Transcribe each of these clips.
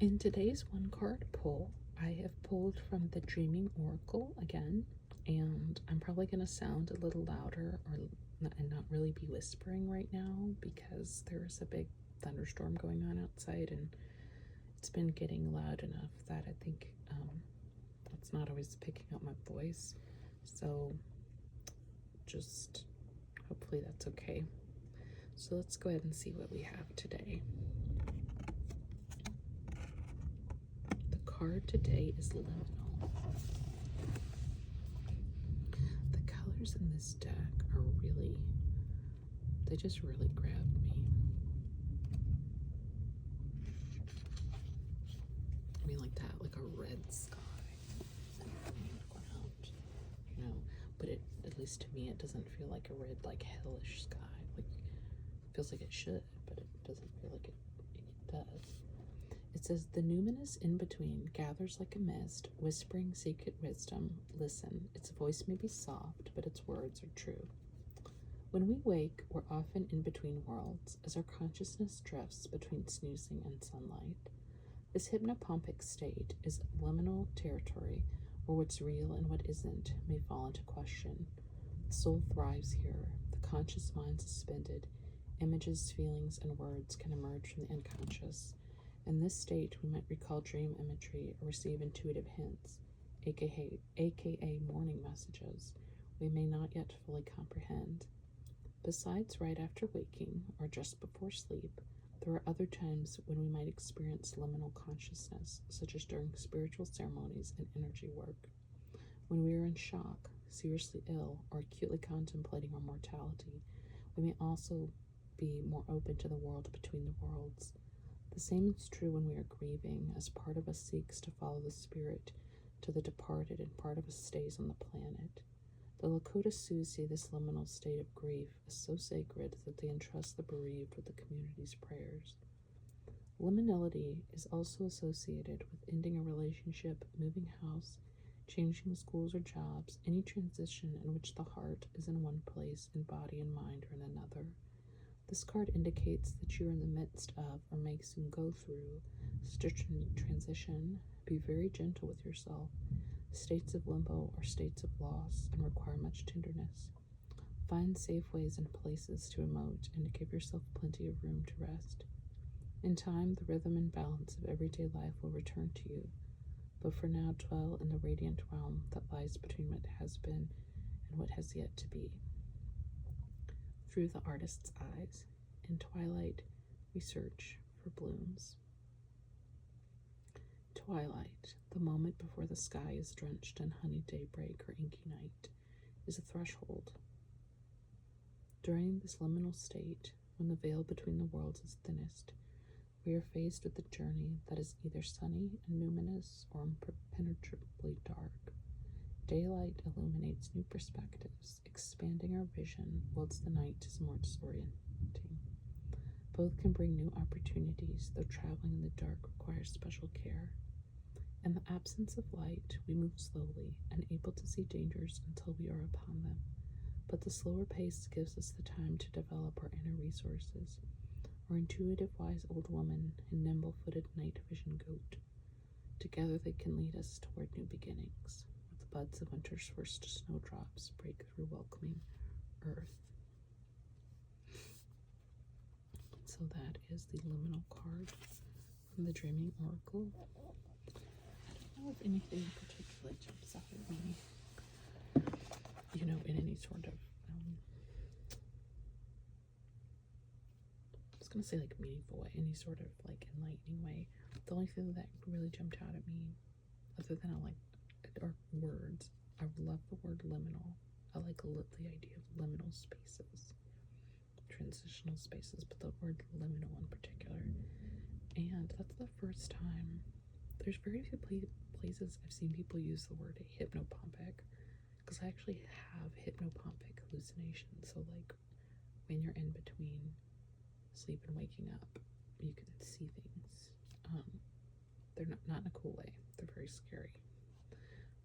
In today's one card pull, I have pulled from the Dreaming Oracle again, and I'm probably going to sound a little louder and not really be whispering right now because there's a big thunderstorm going on outside, and it's been getting loud enough that I think it's not always picking up my voice. So just hopefully that's okay. So let's go ahead and see what we have today. The card today is Liminal. The colors in this deck are they just really grabbed me. I mean, like that, like a red sky. You know, but at least to me, it doesn't feel like a red, like hellish sky. Like, it feels like it should, but it doesn't feel like it does. It says, the numinous in-between gathers like a mist, whispering secret wisdom. Listen, its voice may be soft, but its words are true. When we wake, we're often in between worlds, as our consciousness drifts between snoozing and sunlight. This hypnopompic state is liminal territory, where what's real and what isn't may fall into question. The soul thrives here, the conscious mind suspended. Images, feelings, and words can emerge from the unconscious. In this state, we might recall dream imagery or receive intuitive hints, aka morning messages, we may not yet fully comprehend. Besides right after waking or just before sleep, there are other times when we might experience liminal consciousness, such as during spiritual ceremonies and energy work. When we are in shock, seriously ill, or acutely contemplating our mortality, we may also be more open to the world between the worlds. The same is true when we are grieving, as part of us seeks to follow the spirit to the departed and part of us stays on the planet. The Lakota Sioux see this liminal state of grief as so sacred that they entrust the bereaved with the community's prayers. Liminality is also associated with ending a relationship, moving house, changing schools or jobs, any transition in which the heart is in one place and body and mind are in another. This card indicates that you are in the midst of or may soon go through such a transition. Be very gentle with yourself. States of limbo are states of loss and require much tenderness. Find safe ways and places to emote and to give yourself plenty of room to rest. In time, the rhythm and balance of everyday life will return to you, but for now dwell in the radiant realm that lies between what has been and what has yet to be. Through the artist's eyes, in twilight, we search for blooms. Twilight, the moment before the sky is drenched in honeyed daybreak or inky night, is a threshold. During this liminal state, when the veil between the worlds is thinnest, we are faced with a journey that is either sunny and numinous or impenetrably dark. Daylight illuminates new perspectives, expanding our vision, whilst the night is more disorienting. Both can bring new opportunities, though traveling in the dark requires special care. In the absence of light, we move slowly, unable to see dangers until we are upon them. But the slower pace gives us the time to develop our inner resources. Our intuitive, wise old woman and nimble-footed night vision goat. Together they can lead us toward new beginnings, where the buds of winter's first snowdrops break through welcoming earth. So that is the liminal card from the Dreaming Oracle. I don't know if anything particularly jumps out at me, in any sort of, I was going to say like meaningful way, any sort of like enlightening way. The only thing that really jumped out at me, other than are words. I love the word liminal. I like the idea of liminal spaces, transitional spaces, but the word liminal in particular. And that's the first time. There's very few places I've seen people use the word hypnopompic, because I actually have hypnopompic hallucinations. So like when you're in between sleep and waking up, you can see things. They're not in a cool way. They're very scary.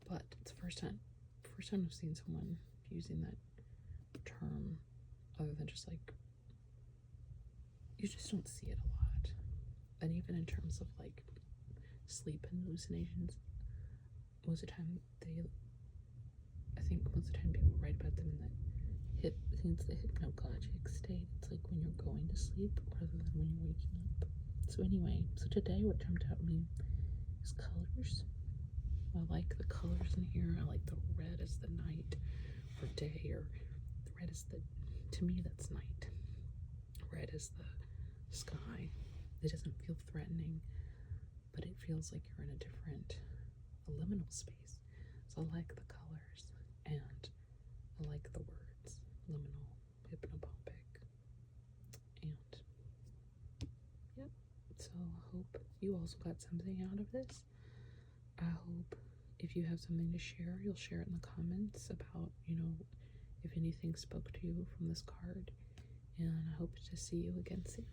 But it's the first time I've seen someone using that term, other than just like, you just don't see it a lot. And even in terms of like sleep hallucinations, most of the time I think most of the time people write about them in that I think it's the hypnagogic state. It's like when you're going to sleep rather than when you're waking up. So anyway, so today what jumped out at me is colors. I like the colors in here. I like the red as the night or day, or the red is to me that's night. Red is the sky. It doesn't feel threatening, but it feels like you're in a different, a liminal space. So I like the colors, and I like the words, liminal, hypnopompic, and yep. So I hope you also got something out of this. I hope if you have something to share, you'll share it in the comments about, if anything spoke to you from this card. And I hope to see you again soon.